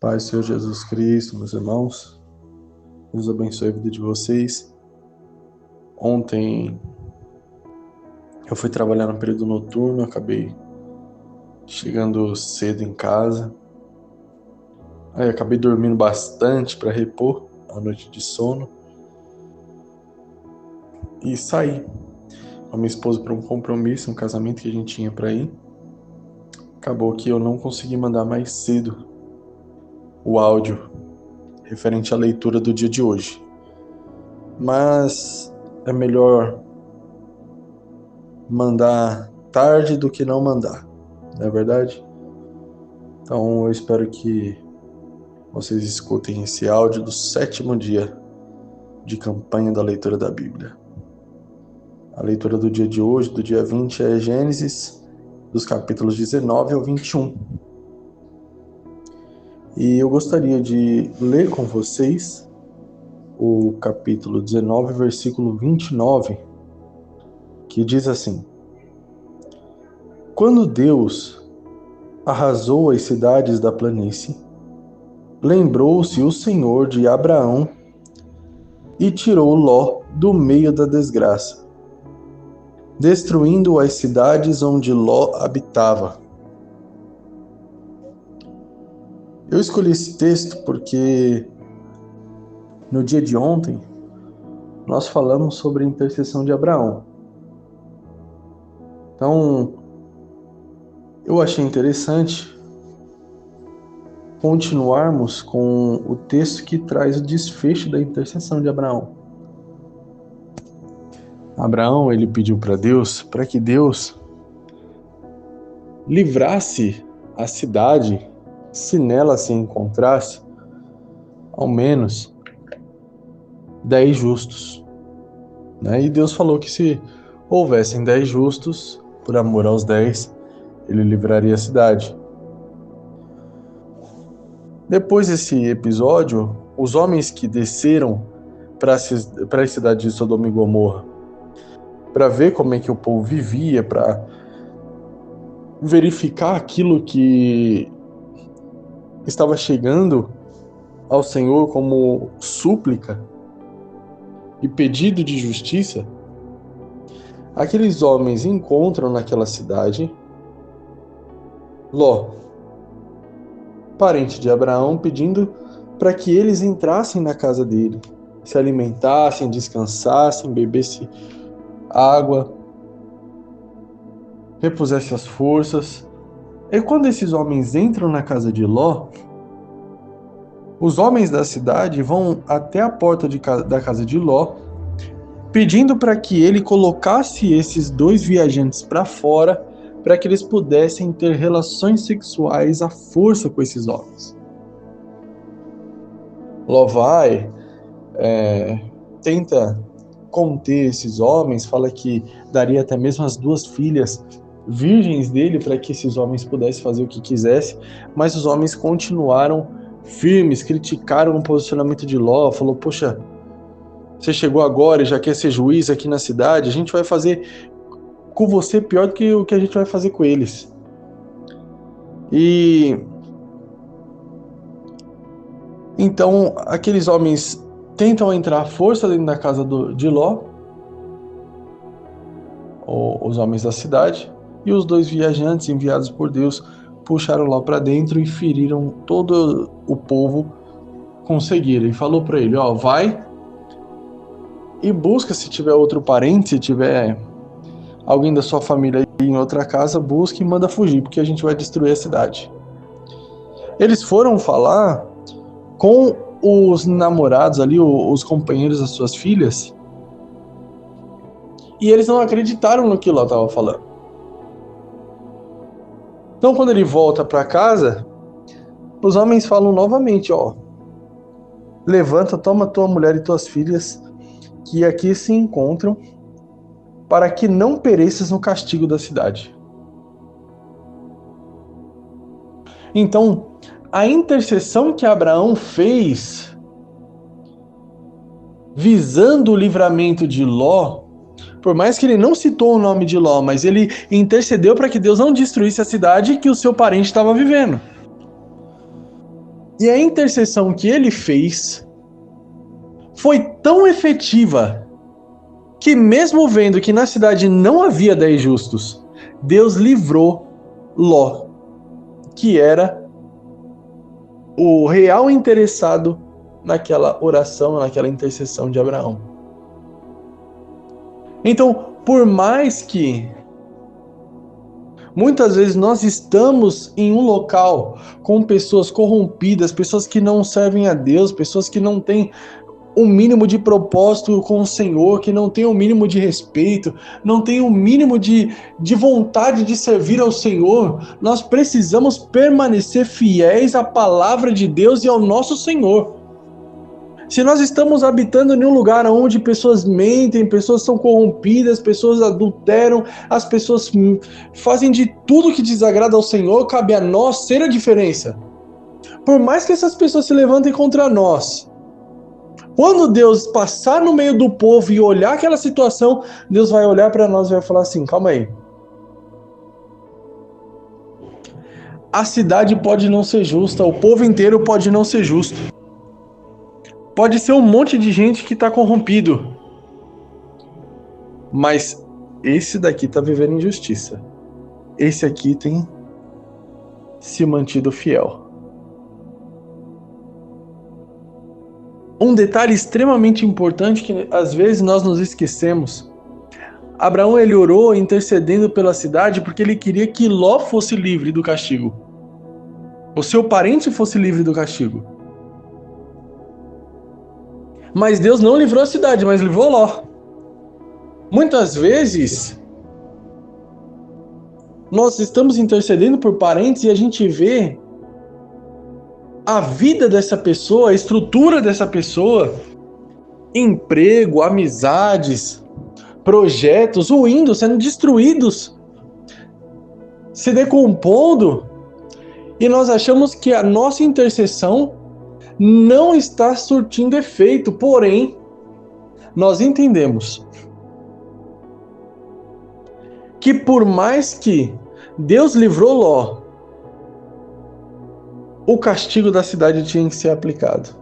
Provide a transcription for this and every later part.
Pai, Senhor Jesus Cristo, meus irmãos, Deus abençoe a vida de vocês. Ontem eu fui trabalhar no período noturno, acabei chegando cedo em casa. Aí acabei dormindo bastante para repor a noite de sono e saí com a minha esposa para um compromisso, um casamento que a gente tinha para ir. Acabou que eu não consegui mandar mais cedo o áudio referente à leitura do dia de hoje. Mas é melhor mandar tarde do que não mandar, não é verdade? Então eu espero que vocês escutem esse áudio do 7º dia de campanha da leitura da Bíblia. A leitura do dia de hoje, do dia 20, é Gênesis, dos capítulos 19 ao 21. E eu gostaria de ler com vocês o capítulo 19, versículo 29, que diz assim: Quando Deus arrasou as cidades da planície, lembrou-se o Senhor de Abraão e tirou Ló do meio da desgraça, destruindo as cidades onde Ló habitava. Eu escolhi esse texto porque no dia de ontem nós falamos sobre a intercessão de Abraão. Então, eu achei interessante continuarmos com o texto que traz o desfecho da intercessão de Abraão. Abraão, ele pediu para Deus para que Deus livrasse a cidade, se nela se encontrasse ao menos 10 justos. E Deus falou que se houvessem 10 justos, por amor aos 10, ele livraria a cidade. Depois desse episódio, os homens que desceram para a cidade de Sodoma e Gomorra para ver como é que o povo vivia, para verificar aquilo que estava chegando ao Senhor como súplica e pedido de justiça, aqueles homens encontram naquela cidade Ló, parente de Abraão, pedindo para que eles entrassem na casa dele, se alimentassem, descansassem, bebessem água, repusessem as forças. E quando esses homens entram na casa de Ló, os homens da cidade vão até a porta da casa de Ló, pedindo para que ele colocasse esses 2 viajantes para fora, para que eles pudessem ter relações sexuais à força com esses homens. Ló vai, tenta conter esses homens, fala que daria até mesmo as 2 filhas virgens dele para que esses homens pudessem fazer o que quisessem, mas os homens continuaram firmes, criticaram o posicionamento de Ló, falou: poxa, você chegou agora e já quer ser juiz aqui na cidade, a gente vai fazer com você pior do que o que a gente vai fazer com eles. E então aqueles homens tentam entrar à força dentro da casa de Ló, os homens da cidade, e os 2 viajantes enviados por Deus puxaram Ló para dentro e feriram todo o povo com cegueira. E falou para ele: vai e busca, se tiver outro parente, se tiver alguém da sua família aí em outra casa, busca e manda fugir, porque a gente vai destruir a cidade. Eles foram falar com os namorados ali, os companheiros das suas filhas, e eles não acreditaram no que Ló estava falando. Então, quando ele volta para casa, os homens falam novamente: levanta, toma tua mulher e tuas filhas, que aqui se encontram, para que não pereças no castigo da cidade. Então, a intercessão que Abraão fez, visando o livramento de Ló, por mais que ele não citou o nome de Ló, mas ele intercedeu para que Deus não destruísse a cidade que o seu parente estava vivendo. E a intercessão que ele fez foi tão efetiva que, mesmo vendo que na cidade não havia 10 justos, Deus livrou Ló, que era o real interessado naquela oração, naquela intercessão de Abraão. Então, por mais que muitas vezes nós estamos em um local com pessoas corrompidas, pessoas que não servem a Deus, pessoas que não têm o mínimo de propósito com o Senhor, que não têm o mínimo de respeito, não têm o mínimo de vontade de servir ao Senhor, nós precisamos permanecer fiéis à palavra de Deus e ao nosso Senhor. Se nós estamos habitando em um lugar onde pessoas mentem, pessoas são corrompidas, pessoas adulteram, as pessoas fazem de tudo que desagrada ao Senhor, cabe a nós ser a diferença. Por mais que essas pessoas se levantem contra nós, quando Deus passar no meio do povo e olhar aquela situação, Deus vai olhar para nós e vai falar assim: calma aí. A cidade pode não ser justa, o povo inteiro pode não ser justo. Pode ser um monte de gente que está corrompido. Mas esse daqui está vivendo injustiça. Esse aqui tem se mantido fiel. Um detalhe extremamente importante que às vezes nós nos esquecemos. Abraão, ele orou intercedendo pela cidade porque ele queria que Ló fosse livre do castigo. O seu parente fosse livre do castigo. Mas Deus não livrou a cidade, mas livrou Ló. Muitas vezes, nós estamos intercedendo por parentes e a gente vê a vida dessa pessoa, a estrutura dessa pessoa, emprego, amizades, projetos ruindo, sendo destruídos, se decompondo, e nós achamos que a nossa intercessão não está surtindo efeito, porém, nós entendemos que por mais que Deus livrou Ló, o castigo da cidade tinha que ser aplicado.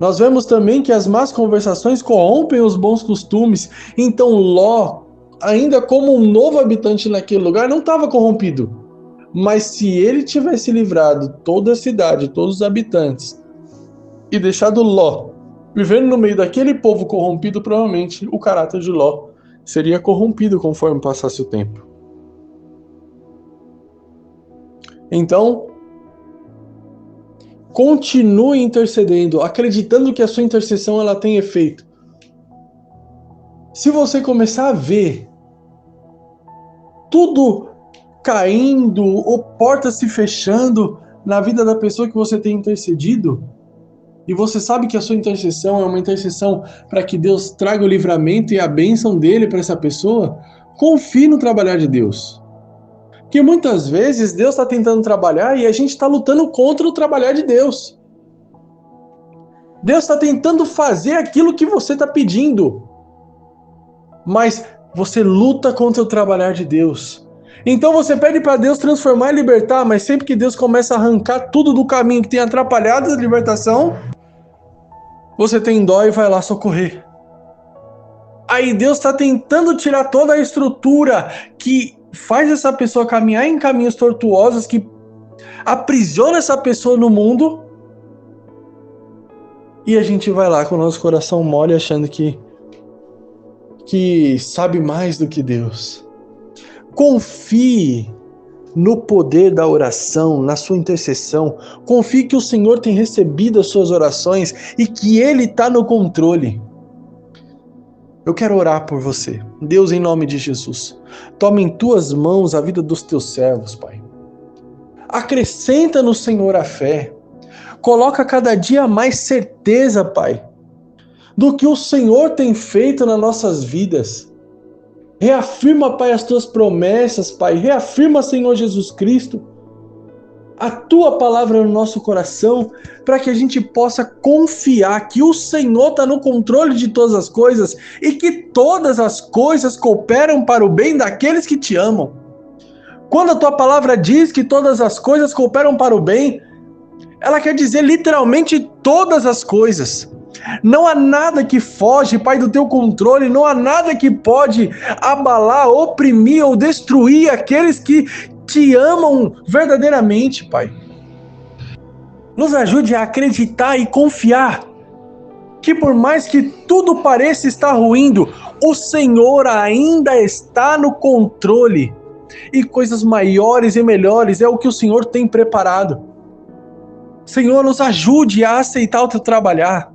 Nós vemos também que as más conversações corrompem os bons costumes, então Ló, ainda como um novo habitante naquele lugar, não estava corrompido. Mas se ele tivesse livrado toda a cidade, todos os habitantes, e deixado Ló vivendo no meio daquele povo corrompido, provavelmente o caráter de Ló seria corrompido conforme passasse o tempo. Então, continue intercedendo, acreditando que a sua intercessão ela tem efeito. Se você começar a ver tudo caindo ou portas se fechando na vida da pessoa que você tem intercedido, e você sabe que a sua intercessão é uma intercessão para que Deus traga o livramento e a bênção dele para essa pessoa, confie no trabalhar de Deus. Porque muitas vezes Deus está tentando trabalhar e a gente está lutando contra o trabalhar de Deus. Deus está tentando fazer aquilo que você está pedindo, mas você luta contra o trabalhar de Deus. Então você pede para Deus transformar e libertar, mas sempre que Deus começa a arrancar tudo do caminho que tem atrapalhado a libertação, você tem dó e vai lá socorrer. Aí Deus está tentando tirar toda a estrutura que faz essa pessoa caminhar em caminhos tortuosos, que aprisiona essa pessoa no mundo, e a gente vai lá com o nosso coração mole achando que sabe mais do que Deus. Confie no poder da oração, na sua intercessão. Confie que o Senhor tem recebido as suas orações e que Ele está no controle. Eu quero orar por você. Deus, em nome de Jesus, toma em tuas mãos a vida dos teus servos, Pai. Acrescenta no Senhor a fé. Coloca cada dia mais certeza, Pai, do que o Senhor tem feito nas nossas vidas. Reafirma, Pai, as tuas promessas, Pai. Reafirma, Senhor Jesus Cristo, a tua palavra no nosso coração, para que a gente possa confiar que o Senhor está no controle de todas as coisas e que todas as coisas cooperam para o bem daqueles que te amam. Quando a tua palavra diz que todas as coisas cooperam para o bem, Ela quer dizer literalmente todas as coisas. Não há nada que foge, Pai, do teu controle, não há nada que pode abalar, oprimir ou destruir aqueles que te amam verdadeiramente, Pai. Nos ajude a acreditar e confiar que por mais que tudo pareça estar ruindo, o Senhor ainda está no controle e coisas maiores e melhores é o que o Senhor tem preparado. Senhor, nos ajude a aceitar o teu trabalhar.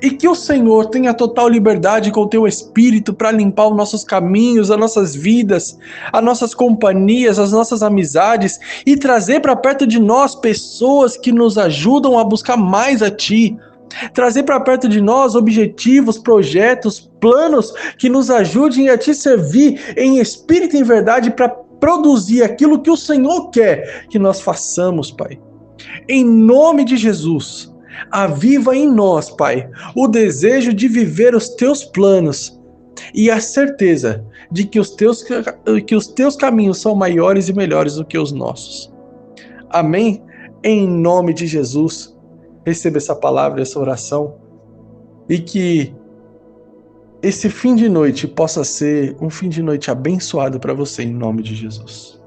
E que o Senhor tenha total liberdade com o teu Espírito para limpar os nossos caminhos, as nossas vidas, as nossas companhias, as nossas amizades e trazer para perto de nós pessoas que nos ajudam a buscar mais a Ti. Trazer para perto de nós objetivos, projetos, planos que nos ajudem a Te servir em espírito e em verdade para produzir aquilo que o Senhor quer que nós façamos, Pai. Em nome de Jesus, aviva em nós, Pai, o desejo de viver os teus planos e a certeza de que os teus caminhos são maiores e melhores do que os nossos. Amém? Em nome de Jesus, receba essa palavra, essa oração e que esse fim de noite possa ser um fim de noite abençoado para você em nome de Jesus.